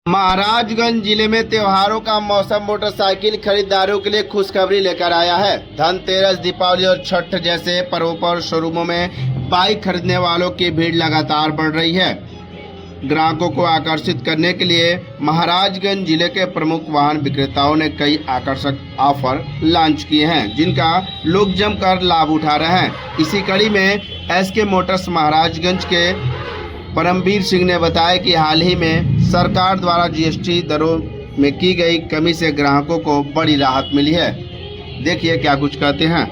महाराजगंज जिले में त्योहारों का मौसम मोटरसाइकिल खरीदारों के लिए खुशखबरी लेकर आया है। धनतेरस, दीपावली और छठ जैसे पर्वों पर शोरूमों में बाइक खरीदने वालों की भीड़ लगातार बढ़ रही है। ग्राहकों को आकर्षित करने के लिए महाराजगंज जिले के प्रमुख वाहन विक्रेताओं ने कई आकर्षक ऑफर लॉन्च किए हैं, जिनका लोग जमकर लाभ उठा रहे हैं। इसी कड़ी में एसके मोटर्स महाराजगंज के परमवीर सिंह ने बताया कि हाल ही में सरकार द्वारा जीएसटी दरों में की गई कमी से ग्राहकों को बड़ी राहत मिली है। देखिए क्या कुछ कहते हैं।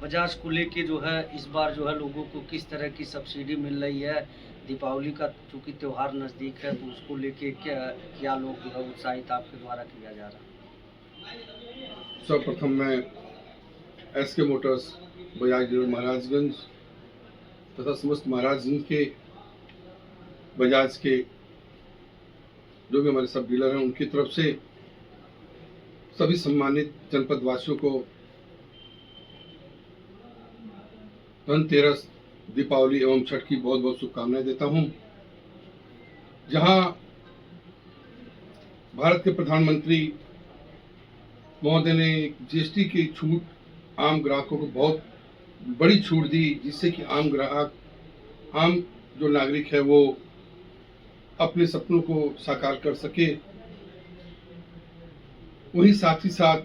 बजाज को लेके जो है इस बार जो है लोगों को किस तरह की सब्सिडी मिल रही है। दीपावली का चूँकि त्यौहार नज़दीक है तो उसको लेके क्या लोग जो है उत्साहित आपके द्वारा किया जा रहा है। सर्वप्रथम मैं SK Motors Bajaj dealer Maharajganj तथा समस्त महाराजगंज के बजाज के जो भी हमारे सब डीलर हैं उनकी तरफ से सभी सम्मानित जनपद वासियों को धनतेरस, दीपावली एवं छठ की बहुत बहुत शुभकामनाएं देता हूं। जहां भारत के प्रधानमंत्री महोदय ने जीएसटी की छूट आम ग्राहकों को बहुत बड़ी छूट दी, जिससे कि आम ग्राहक, आम जो नागरिक है वो अपने सपनों को साकार कर सके। वहीं साथ ही साथ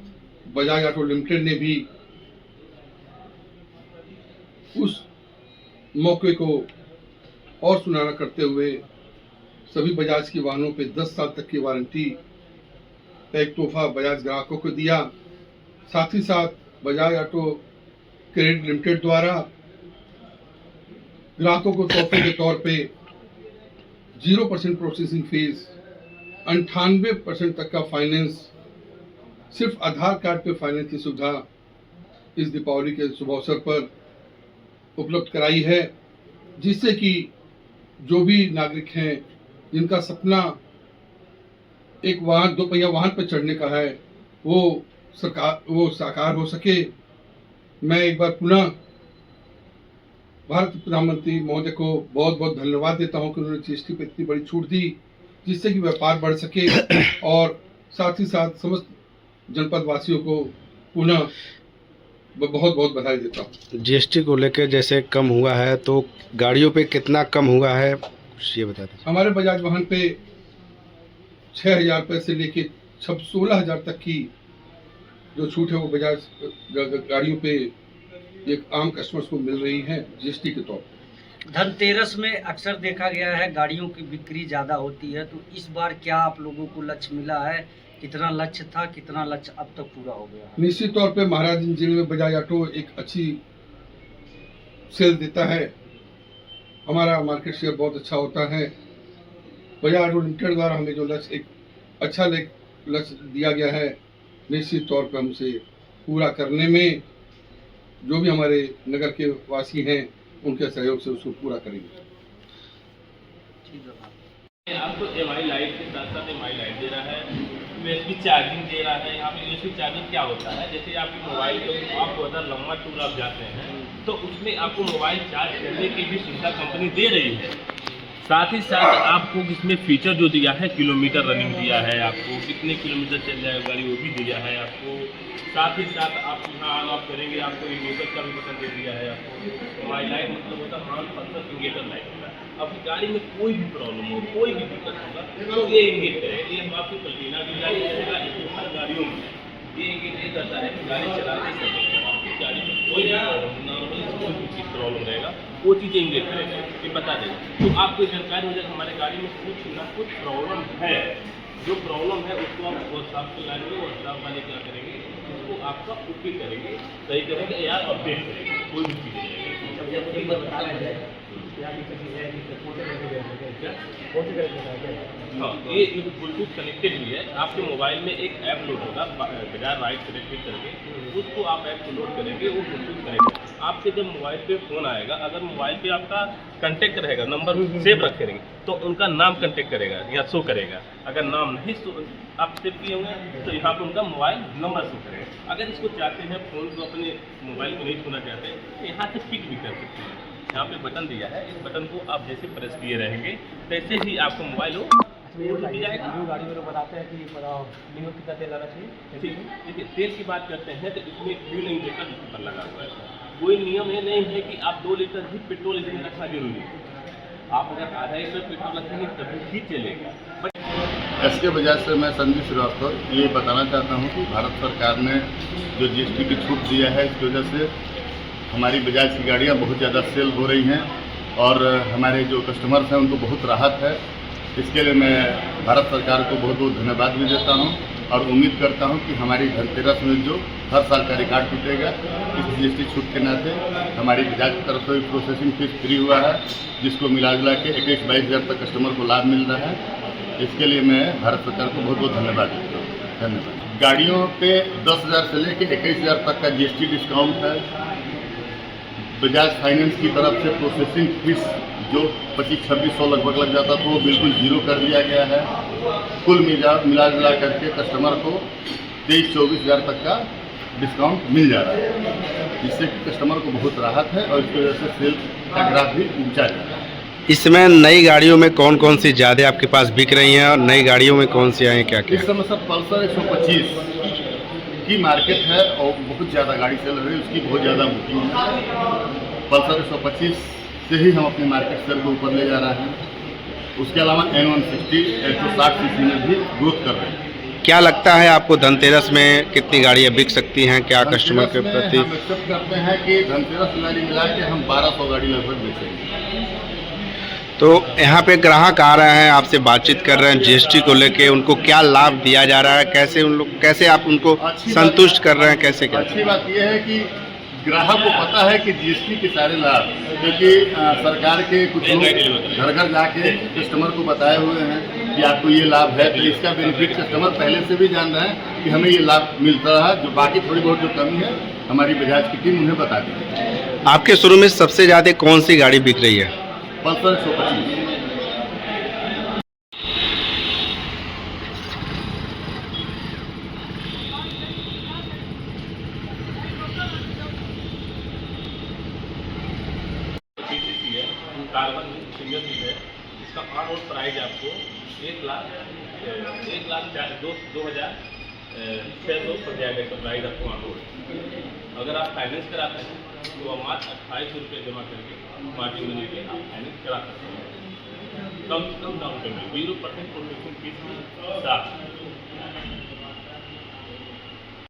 बजाज ऑटो लिमिटेड ने भी उस मौके को और सुनहरा करते हुए सभी बजाज के वाहनों पे 10 साल तक की वारंटी का एक तोहफा बजाज ग्राहकों को दिया। साथ ही साथ बजाज ऑटो क्रेडिट लिमिटेड द्वारा ग्राहकों को तोहफे के तौर पे 0% प्रोसेसिंग फीस, 98% तक का फाइनेंस, सिर्फ आधार कार्ड पे फाइनेंस की सुविधा इस दीपावली के शुभ अवसर पर उपलब्ध कराई है, जिससे कि जो भी नागरिक हैं जिनका सपना एक वाहन, 2 पहिया वाहन पर चढ़ने का है, वो साकार हो सके। मैं एक बार पुनः भारत प्रधानमंत्री महोदय को बहुत बहुत धन्यवाद देता हूं कि उन्होंने जीएसटी पे इतनी बड़ी छूट दी, जिससे कि व्यापार बढ़ सके, और साथ ही साथ समस्त जनपद वासियों को पुनः बहुत बहुत बधाई देता हूं। जीएसटी को लेकर जैसे कम हुआ है तो गाड़ियों पे कितना कम हुआ है, कुछ ये बता दें। हमारे बजाज वाहन पे 6,000 रुपये से लेके 16,000 तक की जो छूट है वो बजाज गाड़ियों पे एक आम कस्टमर्स को मिल रही है जीएसटी के तौर पर। धनतेरस में अक्सर देखा गया है गाड़ियों की बिक्री ज़्यादा होती है, तो इस बार क्या आप लोगों को लक्ष्य मिला है? कितना लक्ष्य था, कितना लक्ष्य अब तक पूरा हो गया? निश्चित तौर पे महाराजगंज जिले में बजाज ऑटो एक अच्छी सेल देता है। हमारा मार्केट शेयर बहुत अच्छा होता है। बजाज ऑटो लिमिटेड द्वारा हमें जो लक्ष्य, एक अच्छा लक्ष्य दिया गया है, निश्चित तौर पे हमसे पूरा करने में जो भी हमारे नगर के वासी हैं उनके सहयोग से उसको पूरा करेंगे। आपको एमआई लाइट के साथ साथ एमआई लाइट दे रहा है, यूएसबी चार्जिंग दे रहा है। यहाँ पे यूएसबी चार्जिंग क्या होता है, जैसे आपके मोबाइल को आपको अगर लंबा टूर आप जाते हैं तो उसमें आपको मोबाइल चार्ज करने की भी सुविधा कंपनी दे रही है। साथ ही साथ आपको इसमें फीचर जो दिया है, किलोमीटर रनिंग दिया है, आपको कितने किलोमीटर चल जाएगा गाड़ी वो भी दिया है आपको। साथ ही साथ आप यहाँ ऑन ऑफ करेंगे, आपको इंडिकेटर का भी बटन दे दिया है आपको। मोबाइल लाइट मतलब होता है ऑन पर्पस इंडिकेटर लाइट होता है। अब गाड़ी में कोई भी प्रॉब्लम हो, कोई भी दिक्कत होगा तो ये इंडिकेट करेगा। ये हम आपकी प्लेटिना की गाड़ी रहेगा, हर गाड़ियों में ये इंडिकेट करता है कि गाड़ी चलाते समय आपकी गाड़ी में कोई भी प्रॉब्लम ना हो, कोई भी चीज़ प्रॉब्लम रहेगा वो चीज़ें इंडिकेट करेगा, ये बता देगा। तो आपको जानकारी हो जाए हमारे गाड़ी में कुछ ना कुछ प्रॉब्लम है। जो प्रॉब्लम है उसको आप वर्कशॉप से लाएंगे, वर्कशॉप वाले क्या करेंगे, उसको आपका ओके करेंगे, सही करेंगे या अपडेट करेंगे, कोई भी चीज़ हाँ। ये ब्लूटूथ कनेक्टेड भी है। आपके मोबाइल में एक ऐप लोड होगा बजाज राइड कनेक्टेड करके, उसको आप ऐप को लोड करेंगे, वो ब्लूटूथ कनेक्टेड। आपके जब मोबाइल पे फ़ोन आएगा, अगर मोबाइल पे आपका कंटेक्ट रहेगा, नंबर सेव रखेंगे तो उनका नाम कंटेक्ट करेगा या शो करेगा। अगर नाम नहीं आप सेव किए होंगे तो यहाँ पर उनका मोबाइल नंबर शो करेगा। अगर इसको चाहते हैं फ़ोन को अपने मोबाइल को नहीं छूना चाहते हैं तो यहाँ से पिक भी कर सकते हैं। यहाँ पे बटन दिया है, इस बटन को आप जैसे प्रेस किए रहेंगे तैसे ही आपको मोबाइल वो भी जाएगा। न्यू गाड़ी में लोग बताते हैं कि मिनिमम कितना तेल डालना चाहिए। ठीक, देखिए तेल की बात करते हैं तो इसमें फ्यूल इंजेक्टर पर लगा हुआ है। कोई नियम ये नहीं है कि आप 2 लीटर ही पेट्रोल इसमें रखना जरूरी है। आप अगर आधा लीटर पेट्रोल रखेंगे तभी ही चलेगा। इसके वजह से मैं संजीव श्रीवास्तव ये बताना चाहता हूँ कि भारत सरकार ने जो जीएसटी की छूट दिया है, इसकी वजह से हमारी बजाज की गाड़ियाँ बहुत ज़्यादा सेल हो रही हैं और हमारे जो कस्टमर्स हैं उनको बहुत राहत है। इसके लिए मैं भारत सरकार को बहुत बहुत धन्यवाद भी देता हूँ और उम्मीद करता हूँ कि हमारी धनतेरस में जो हर साल का रिकॉर्ड टूटेगा, इस जीएसटी छूट के नाते हमारी बजाज की तरफ से प्रोसेसिंग फीस फ्री हुआ है, जिसको मिला जुला के 21-22 हज़ार तक कस्टमर को लाभ मिल रहा है। इसके लिए मैं भारत सरकार को बहुत बहुत धन्यवाद देता हूँ। धन्यवाद। गाड़ियों पे 10,000 से लेकर 21,000 तक का जीएसटी डिस्काउंट है। बजाज फाइनेंस की तरफ से प्रोसेसिंग फीस जो 25-2600 लगभग लग जाता था वो बिल्कुल जीरो कर दिया गया है। कुल मिला जुला करके कस्टमर को 23-24 हज़ार तक का डिस्काउंट मिल जा रहा है, जिससे कि कस्टमर को बहुत राहत है और इसकी वजह से सेल का ग्राफ भी ऊंचा जा रहा है। इसमें नई गाड़ियों में कौन कौन सी ज़्यादा आपके पास बिक रही हैं और नई गाड़ियों में कौन सी आई क्या क्या? इस समय सर पल्सर 125 की मार्केट है और बहुत ज़्यादा गाड़ी चल रही है, उसकी बहुत ज़्यादा बुकिंग है। पल्सर 125 से ही हम अपने मार्केट शेयर को ऊपर ले जा रहे हैं। उसके अलावा N160 160 सीसी में भी ग्रोथ कर रहे हैं। क्या लगता है आपको धनतेरस में कितनी गाड़ियाँ बिक सकती हैं? क्या कस्टमर के धनतेरस में प्रति हम एक्सेप्ट करते हैं कि धनतेरस गाड़ी मिला के हम 1200 गाड़ी लगभग बेचेंगे। तो यहाँ पे ग्राहक आ रहे हैं, आपसे बातचीत कर रहे हैं जीएसटी को लेके, उनको क्या लाभ दिया जा रहा है, कैसे आप उनको संतुष्ट कर रहे हैं, कैसे क्या? अच्छी बात यह है कि ग्राहक को पता है कि जीएसटी के सारे लाभ, क्योंकि सरकार के कुछ लोग घर घर जाके कस्टमर को बताए हुए हैं कि आपको ये लाभ है, तो इसका बेनिफिट कस्टमर पहले से भी जान रहे हैं कि हमें ये लाभ मिलता रहा। जो बाकी थोड़ी बहुत जो कमी है हमारी बजाज की टीम उन्हें बता दी। आपके शुरू में सबसे ज़्यादा कौन सी गाड़ी बिक रही है? पल्सर 125। कार्बन सिंगल सीट है, इसका ऑन रोड प्राइस आपको 1,02,600 पर जाएगा। इसका प्राइस आपको ऑन रोड। अगर आप फाइनेंस कराते हैं तो आप मात्र 2800 रुपये जमा करके पार्टी में लेके आप फाइनेंस करा सकते हैं। कम से come down payment 0% processing fees के साथ।